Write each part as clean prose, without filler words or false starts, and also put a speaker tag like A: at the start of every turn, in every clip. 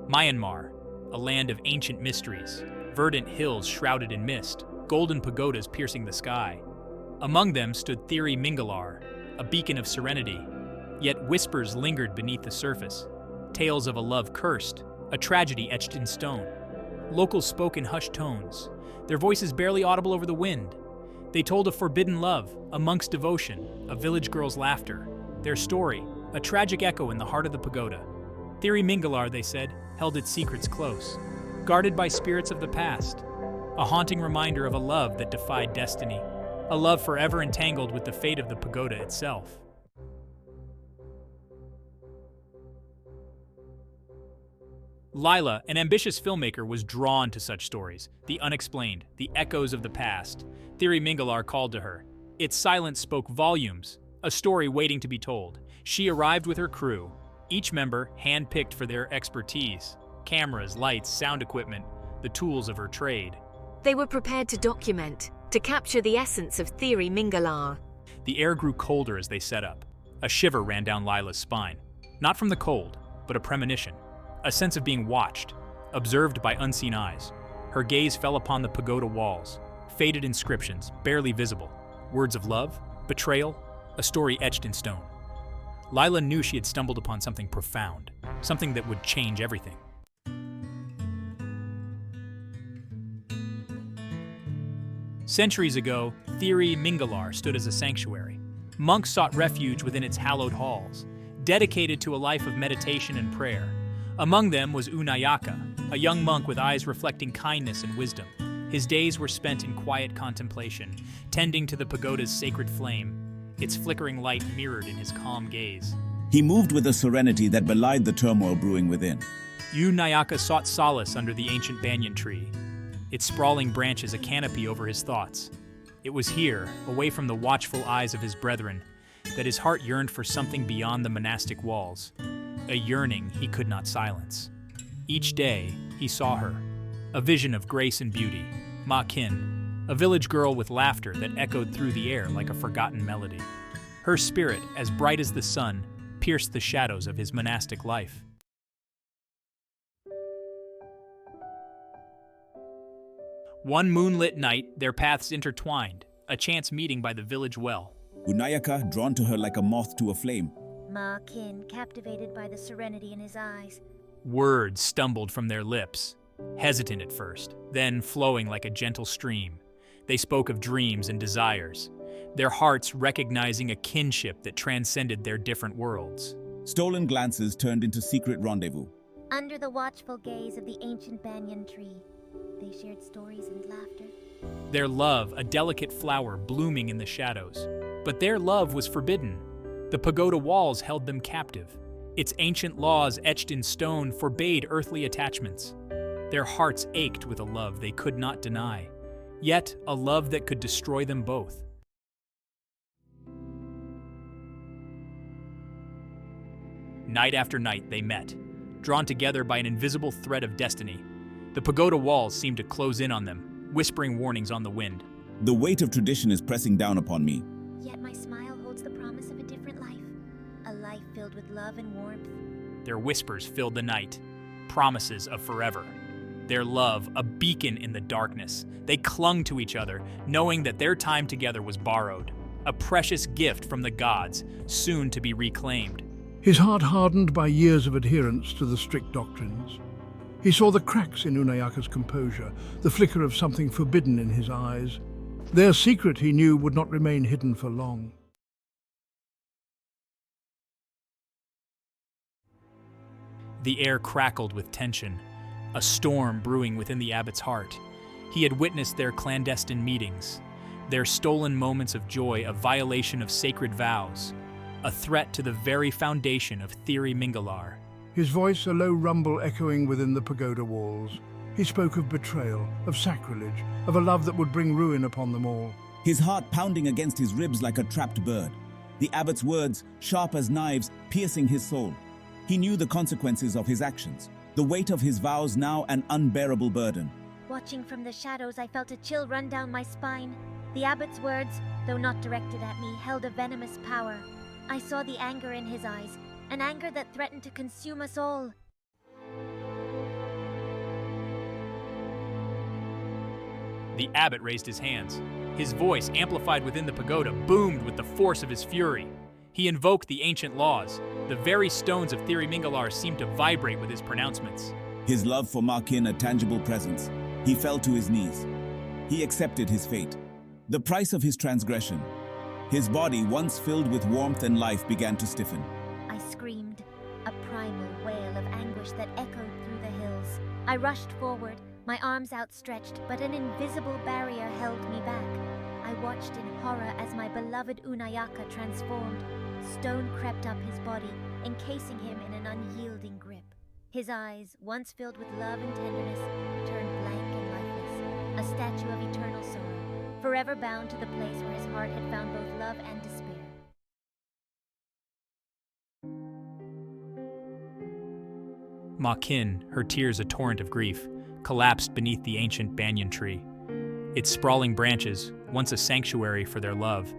A: Myanmar, a land of ancient mysteries, verdant hills shrouded in mist, golden pagodas piercing the sky. Among them stood Thiri Mingalar, a beacon of serenity. Yet whispers lingered beneath the surface, tales of a love cursed, a tragedy etched in stone. Locals spoke in hushed tones, their voices barely audible over the wind. They told of forbidden love, a monk's devotion, a village girl's laughter. Their story, a tragic echo in the heart of the pagoda. Thiri Mingalar, they said, held its secrets close, guarded by spirits of the past. A haunting reminder of a love that defied destiny, a love forever entangled with the fate of the pagoda itself. Lila, an ambitious filmmaker, was drawn to such stories, the unexplained, the echoes of the past. Thiri Mingalar called to her. Its silence spoke volumes, a story waiting to be told. She arrived with her crew, each member hand-picked for their expertise. Cameras, lights, sound equipment, the tools of her trade.
B: They were prepared to document, to capture the essence of Thiri Mingalar.
A: The air grew colder as they set up. A shiver ran down Lila's spine. Not from the cold, but a premonition. A sense of being watched, observed by unseen eyes. Her gaze fell upon the pagoda walls, faded inscriptions, barely visible. Words of love, betrayal, a story etched in stone. Lila knew she had stumbled upon something profound, something that would change everything. Centuries ago, Thiri Mingalar stood as a sanctuary. Monks sought refuge within its hallowed halls, dedicated to a life of meditation and prayer. Among them was Unayaka, a young monk with eyes reflecting kindness and wisdom. His days were spent in quiet contemplation, tending to the pagoda's sacred flame, its flickering light mirrored in his calm gaze.
C: He moved with a serenity that belied the turmoil brewing within.
A: Unayaka sought solace under the ancient banyan tree, its sprawling branches a canopy over his thoughts. It was here, away from the watchful eyes of his brethren, that his heart yearned for something beyond the monastic walls. A yearning he could not silence. Each day, he saw her, a vision of grace and beauty, Ma Kin, a village girl with laughter that echoed through the air like a forgotten melody. Her spirit, as bright as the sun, pierced the shadows of his monastic life. One moonlit night, their paths intertwined, a chance meeting by the village well.
C: Unayaka drawn to her like a moth to a flame.
D: Ma Kin, captivated by the serenity in his eyes.
A: Words stumbled from their lips, hesitant at first, then flowing like a gentle stream. They spoke of dreams and desires, their hearts recognizing a kinship that transcended their different worlds.
C: Stolen glances turned into secret rendezvous.
D: Under the watchful gaze of the ancient banyan tree, they shared stories and laughter.
A: Their love, a delicate flower blooming in the shadows. But their love was forbidden. The pagoda walls held them captive. Its ancient laws etched in stone forbade earthly attachments. Their hearts ached with a love they could not deny, yet a love that could destroy them both. Night after night they met, drawn together by an invisible thread of destiny. The pagoda walls seemed to close in on them, whispering warnings on the wind.
C: The weight of tradition is pressing down upon me.
D: Yet my smile holds the promise of a different life, a life filled with love and warmth.
A: Their whispers filled the night, promises of forever. Their love, a beacon in the darkness. They clung to each other, knowing that their time together was borrowed, a precious gift from the gods, soon to be reclaimed.
E: His heart hardened by years of adherence to the strict doctrines. He saw the cracks in Unayaka's composure, the flicker of something forbidden in his eyes. Their secret, he knew, would not remain hidden for long.
A: The air crackled with tension, a storm brewing within the abbot's heart. He had witnessed their clandestine meetings, their stolen moments of joy, a violation of sacred vows, a threat to the very foundation of Thiri Mingalar.
E: His voice a low rumble echoing within the pagoda walls. He spoke of betrayal, of sacrilege, of a love that would bring ruin upon them all.
C: His heart pounding against his ribs like a trapped bird. The abbot's words, sharp as knives, piercing his soul. He knew the consequences of his actions, the weight of his vows now an unbearable burden.
D: Watching from the shadows, I felt a chill run down my spine. The abbot's words, though not directed at me, held a venomous power. I saw the anger in his eyes, an anger that threatened to consume us all.
A: the abbot raised his hands. His voice, amplified within the pagoda, boomed with the force of his fury. He invoked the ancient laws. The very stones of Thiri Mingalar seemed to vibrate with his pronouncements.
C: His love for Makin a tangible presence. He fell to his knees. He accepted his fate. The price of his transgression. His body, once filled with warmth and life, began to stiffen.
D: I screamed, a primal wail of anguish that echoed through the hills. I rushed forward, my arms outstretched, but an invisible barrier held me back. I watched in horror as my beloved Unayaka transformed. Stone crept up his body, encasing him in an unyielding grip. His eyes, once filled with love and tenderness, turned blank and lifeless, a statue of eternal sorrow, forever bound to the place where his heart had found both love and despair.
A: Makin, her tears a torrent of grief, collapsed beneath the ancient banyan tree. Its sprawling branches, once a sanctuary for their love,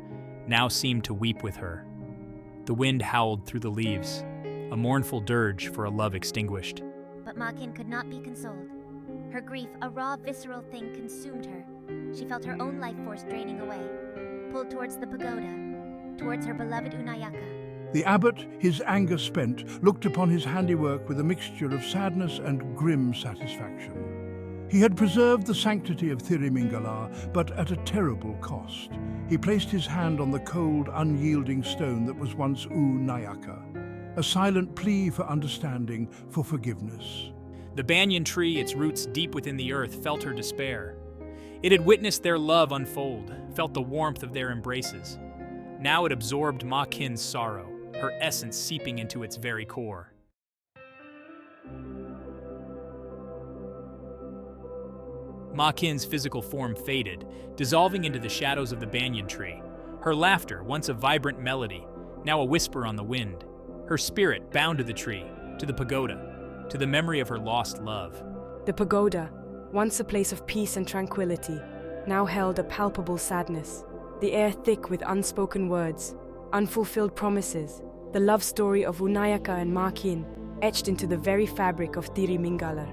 A: now seemed to weep with her. The wind howled through the leaves, a mournful dirge for a love extinguished.
D: But Makin could not be consoled. Her grief, a raw, visceral thing, consumed her. She felt her own life force draining away, pulled towards the pagoda, towards her beloved Unayaka.
E: The abbot, his anger spent, looked upon his handiwork with a mixture of sadness and grim satisfaction. He had preserved the sanctity of Thiri Mingalar, but at a terrible cost. He placed his hand on the cold, unyielding stone that was once Unayaka, a silent plea for understanding, for forgiveness.
A: The banyan tree, its roots deep within the earth, felt her despair. It had witnessed their love unfold, felt the warmth of their embraces. Now it absorbed Makin's sorrow, her essence seeping into its very core. Makin's physical form faded, dissolving into the shadows of the banyan tree. Her laughter, once a vibrant melody, now a whisper on the wind. Her spirit bound to the tree, to the pagoda, to the memory of her lost love.
F: The pagoda, once a place of peace and tranquility, now held a palpable sadness. The air thick with unspoken words, unfulfilled promises, the love story of Unayaka and Makin etched into the very fabric of Thiri Mingalar.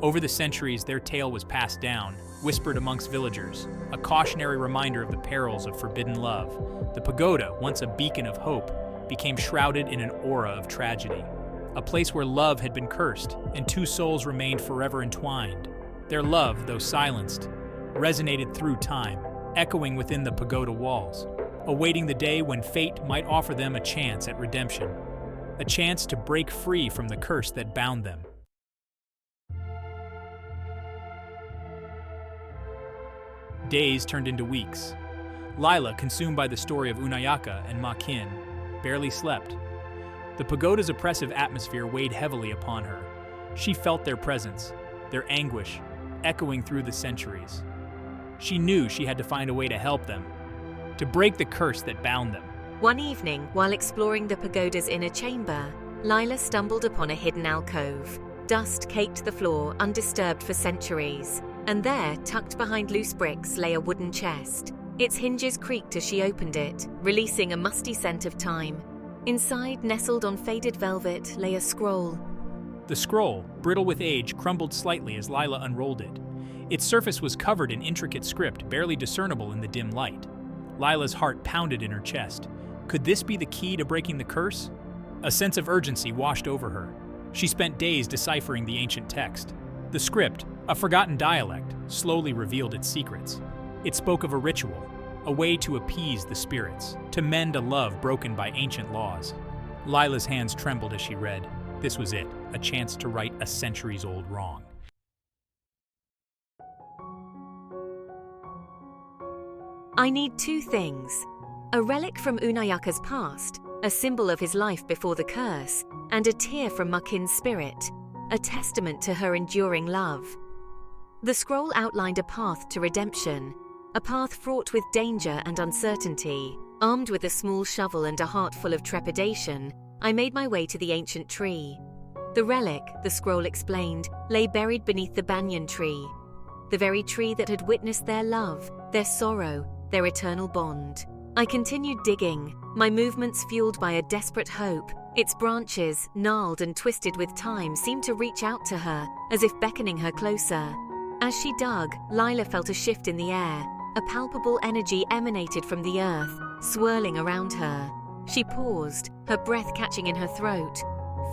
A: Over the centuries, their tale was passed down, whispered amongst villagers, a cautionary reminder of the perils of forbidden love. The pagoda, once a beacon of hope, became shrouded in an aura of tragedy. A place where love had been cursed, and two souls remained forever entwined. Their love, though silenced, resonated through time, echoing within the pagoda walls, awaiting the day when fate might offer them a chance at redemption, a chance to break free from the curse that bound them. Days turned into weeks. Lila, consumed by the story of Unayaka and Makin, barely slept. The pagoda's oppressive atmosphere weighed heavily upon her. She felt their presence, their anguish, echoing through the centuries. She knew she had to find a way to help them, to break the curse that bound them.
B: One evening, while exploring the pagoda's inner chamber, Lila stumbled upon a hidden alcove. Dust caked the floor, undisturbed for centuries. And there, tucked behind loose bricks, lay a wooden chest. Its hinges creaked as she opened it, releasing a musty scent of time. Inside, nestled on faded velvet, lay a scroll.
A: The scroll, brittle with age, crumbled slightly as Lila unrolled it. Its surface was covered in intricate script, barely discernible in the dim light. Lila's heart pounded in her chest. Could this be the key to breaking the curse? A sense of urgency washed over her. She spent days deciphering the ancient text. The script, a forgotten dialect, slowly revealed its secrets. It spoke of a ritual, a way to appease the spirits, to mend a love broken by ancient laws. Lila's hands trembled as she read. This was it, a chance to right a centuries-old wrong.
B: I need two things. A relic from Unayaka's past, a symbol of his life before the curse, and a tear from Makin's spirit, a testament to her enduring love. The scroll outlined a path to redemption, a path fraught with danger and uncertainty. Armed with a small shovel and a heart full of trepidation, I made my way to the ancient tree. The relic, the scroll explained, lay buried beneath the banyan tree, the very tree that had witnessed their love, their sorrow, their eternal bond. I continued digging, my movements fueled by a desperate hope. Its branches, gnarled and twisted with time, seemed to reach out to her, as if beckoning her closer. As she dug, Lila felt a shift in the air. A palpable energy emanated from the earth, swirling around her. She paused, her breath catching in her throat.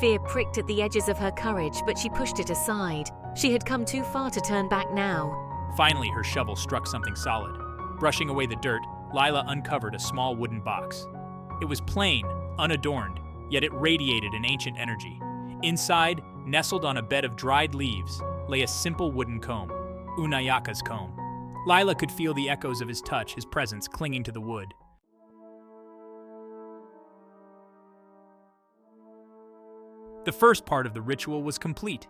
B: Fear pricked at the edges of her courage, but she pushed it aside. She had come too far to turn back now.
A: Finally, her shovel struck something solid. Brushing away the dirt, Lila uncovered a small wooden box. It was plain, unadorned, yet it radiated an ancient energy. Inside, nestled on a bed of dried leaves, lay a simple wooden comb, Unayaka's comb. Lila could feel the echoes of his touch, his presence clinging to the wood. The first part of the ritual was complete.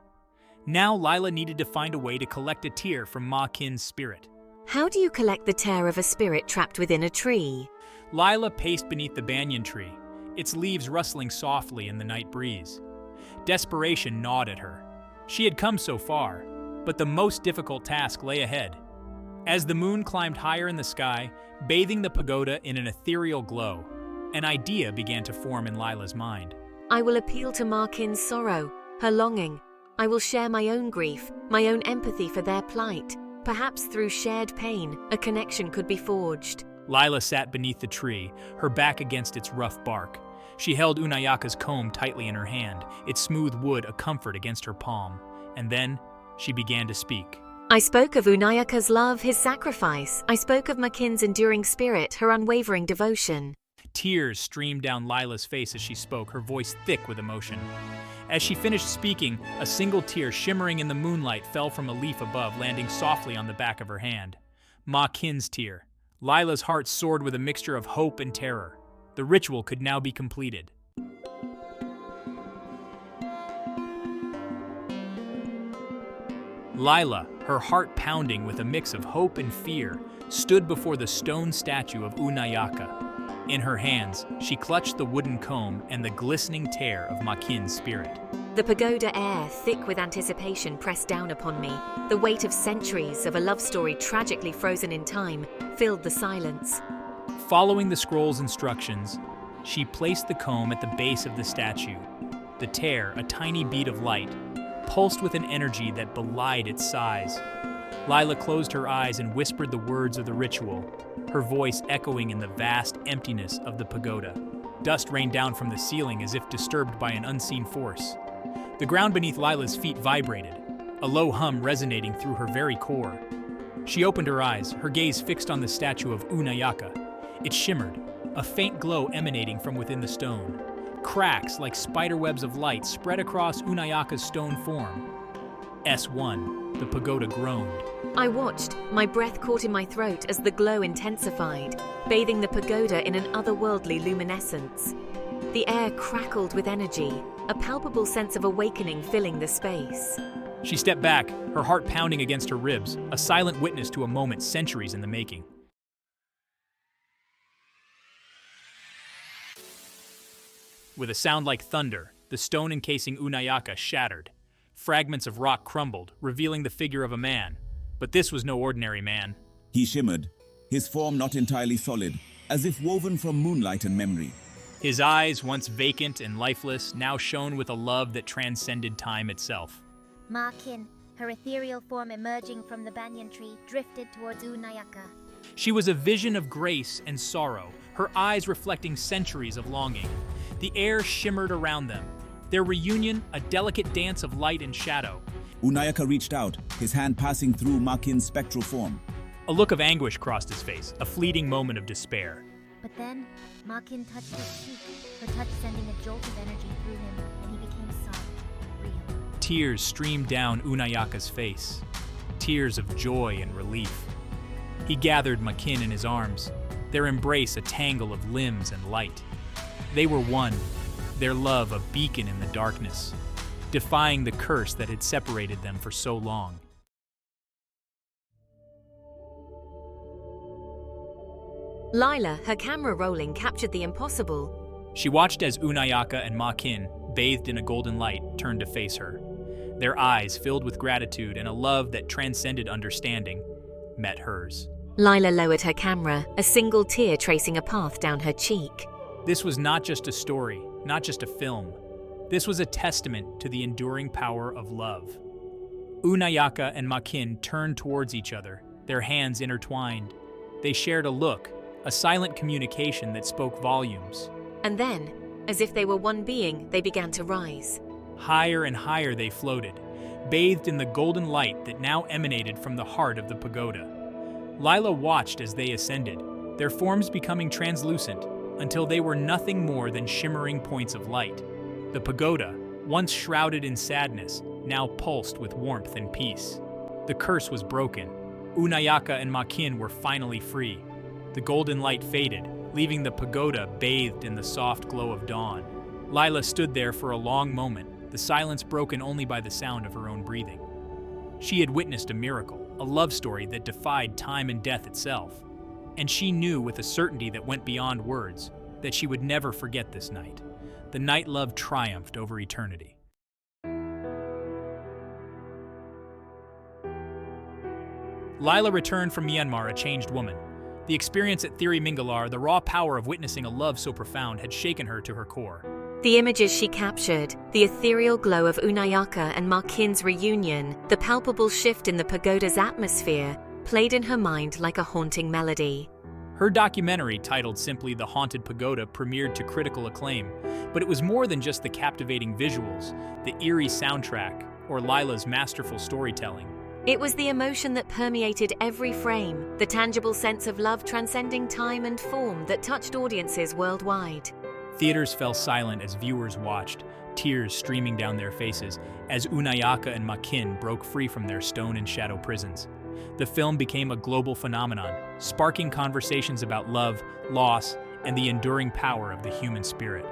A: Now Lila needed to find a way to collect a tear from Ma Kin's spirit.
B: How do you collect the tear of a spirit trapped within a tree?
A: Lila paced beneath the banyan tree, its leaves rustling softly in the night breeze. Desperation gnawed at her. She had come so far, but the most difficult task lay ahead. As the moon climbed higher in the sky, bathing the pagoda in an ethereal glow, an idea began to form in Lila's mind.
B: I will appeal to Ma Kin's sorrow, her longing. I will share my own grief, my own empathy for their plight. Perhaps through shared pain, a connection could be forged.
A: Lila sat beneath the tree, her back against its rough bark. She held Unayaka's comb tightly in her hand, its smooth wood a comfort against her palm. And then, she began to speak.
B: I spoke of Unayaka's love, his sacrifice. I spoke of Ma Kin's enduring spirit, her unwavering devotion.
A: Tears streamed down Lila's face as she spoke, her voice thick with emotion. As she finished speaking, a single tear shimmering in the moonlight fell from a leaf above, landing softly on the back of her hand. Ma Kin's tear. Lila's heart soared with a mixture of hope and terror. The ritual could now be completed. Lila, her heart pounding with a mix of hope and fear, stood before the stone statue of Unayaka. In her hands, she clutched the wooden comb and the glistening tear of Ma Kin's spirit.
B: The pagoda air, thick with anticipation, pressed down upon me. The weight of centuries of a love story tragically frozen in time filled the silence.
A: Following the scroll's instructions, she placed the comb at the base of the statue. The tear, a tiny bead of light, pulsed with an energy that belied its size. Lila closed her eyes and whispered the words of the ritual, her voice echoing in the vast emptiness of the pagoda. Dust rained down from the ceiling as if disturbed by an unseen force. The ground beneath Lila's feet vibrated, a low hum resonating through her very core. She opened her eyes, her gaze fixed on the statue of Unayaka. It shimmered, a faint glow emanating from within the stone. Cracks like spiderwebs of light spread across Unayaka's stone form. S1, the pagoda groaned.
B: I watched, my breath caught in my throat as the glow intensified, bathing the pagoda in an otherworldly luminescence. The air crackled with energy, a palpable sense of awakening filling the space.
A: She stepped back, her heart pounding against her ribs, a silent witness to a moment centuries in the making. With a sound like thunder, the stone encasing Unayaka shattered. Fragments of rock crumbled, revealing the figure of a man. But this was no ordinary man.
C: He shimmered, his form not entirely solid, as if woven from moonlight and memory.
A: His eyes, once vacant and lifeless, now shone with a love that transcended time itself.
D: Ma Kin, her ethereal form emerging from the banyan tree, drifted towards Unayaka.
A: She was a vision of grace and sorrow, her eyes reflecting centuries of longing. The air shimmered around them, their reunion a delicate dance of light and shadow.
C: Unayaka reached out, his hand passing through Ma Kin's spectral form.
A: A look of anguish crossed his face, a fleeting moment of despair.
D: But then, Ma Kin touched his cheek, her touch sending a jolt of energy through him, and he became soft, real.
A: Tears streamed down Unayaka's face, tears of joy and relief. He gathered Ma Kin in his arms, their embrace a tangle of limbs and light. They were one, their love a beacon in the darkness, defying the curse that had separated them for so long.
B: Lila, her camera rolling, captured the impossible.
A: She watched as Unayaka and Ma Kin, bathed in a golden light, turned to face her. Their eyes, filled with gratitude and a love that transcended understanding, met hers.
B: Lila lowered her camera, a single tear tracing a path down her cheek.
A: This was not just a story, not just a film. This was a testament to the enduring power of love. Unayaka and Makin turned towards each other, their hands intertwined. They shared a look, a silent communication that spoke volumes.
B: And then, as if they were one being, they began to rise.
A: Higher and higher they floated, bathed in the golden light that now emanated from the heart of the pagoda. Lila watched as they ascended, their forms becoming translucent until they were nothing more than shimmering points of light. The pagoda, once shrouded in sadness, now pulsed with warmth and peace. The curse was broken. Unayaka and Makin were finally free. The golden light faded, leaving the pagoda bathed in the soft glow of dawn. Lila stood there for a long moment, the silence broken only by the sound of her own breathing. She had witnessed a miracle, a love story that defied time and death itself. And she knew with a certainty that went beyond words that she would never forget this night. The night love triumphed over eternity. Lila returned from Myanmar a changed woman. The experience at Thiri Mingalar, the raw power of witnessing a love so profound, had shaken her to her core.
B: The images she captured, the ethereal glow of Unayaka and Makin's reunion, the palpable shift in the pagoda's atmosphere, played in her mind like a haunting melody.
A: Her documentary, titled simply The Haunted Pagoda, premiered to critical acclaim, but it was more than just the captivating visuals, the eerie soundtrack, or Lila's masterful storytelling.
B: It was the emotion that permeated every frame, the tangible sense of love transcending time and form that touched audiences worldwide.
A: Theaters fell silent as viewers watched, tears streaming down their faces as Unayaka and Makin broke free from their stone and shadow prisons. The film became a global phenomenon, sparking conversations about love, loss, and the enduring power of the human spirit.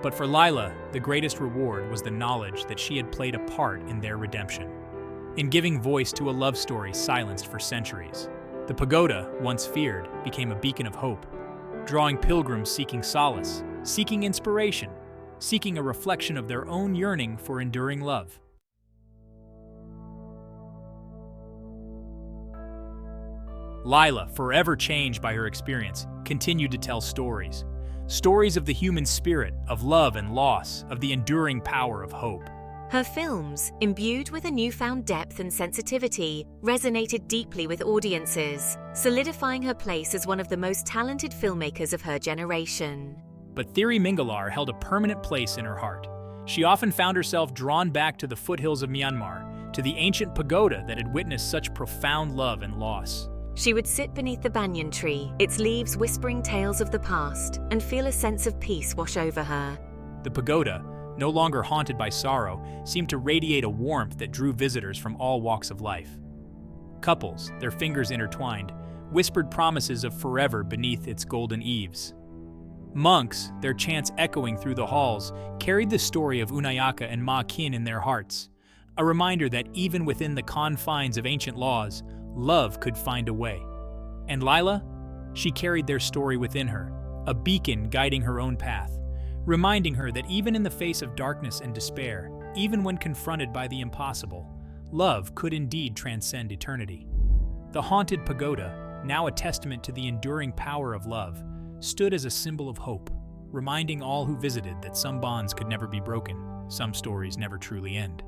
A: But for Lila, the greatest reward was the knowledge that she had played a part in their redemption. In giving voice to a love story silenced for centuries, the pagoda, once feared, became a beacon of hope, drawing pilgrims seeking solace, seeking inspiration, seeking a reflection of their own yearning for enduring love. Lila, forever changed by her experience, continued to tell stories. Stories of the human spirit, of love and loss, of the enduring power of hope.
B: Her films, imbued with a newfound depth and sensitivity, resonated deeply with audiences, solidifying her place as one of the most talented filmmakers of her generation.
A: But Thiri Mingalar held a permanent place in her heart. She often found herself drawn back to the foothills of Myanmar, to the ancient pagoda that had witnessed such profound love and loss.
B: She would sit beneath the banyan tree, its leaves whispering tales of the past, and feel a sense of peace wash over her.
A: The pagoda, no longer haunted by sorrow, seemed to radiate a warmth that drew visitors from all walks of life. Couples, their fingers intertwined, whispered promises of forever beneath its golden eaves. Monks, their chants echoing through the halls, carried the story of Unayaka and Makin in their hearts, a reminder that even within the confines of ancient laws, love could find a way. And Lila? She carried their story within her, a beacon guiding her own path, reminding her that even in the face of darkness and despair, even when confronted by the impossible, love could indeed transcend eternity. The Haunted Pagoda, now a testament to the enduring power of love, stood as a symbol of hope, reminding all who visited that some bonds could never be broken, some stories never truly end.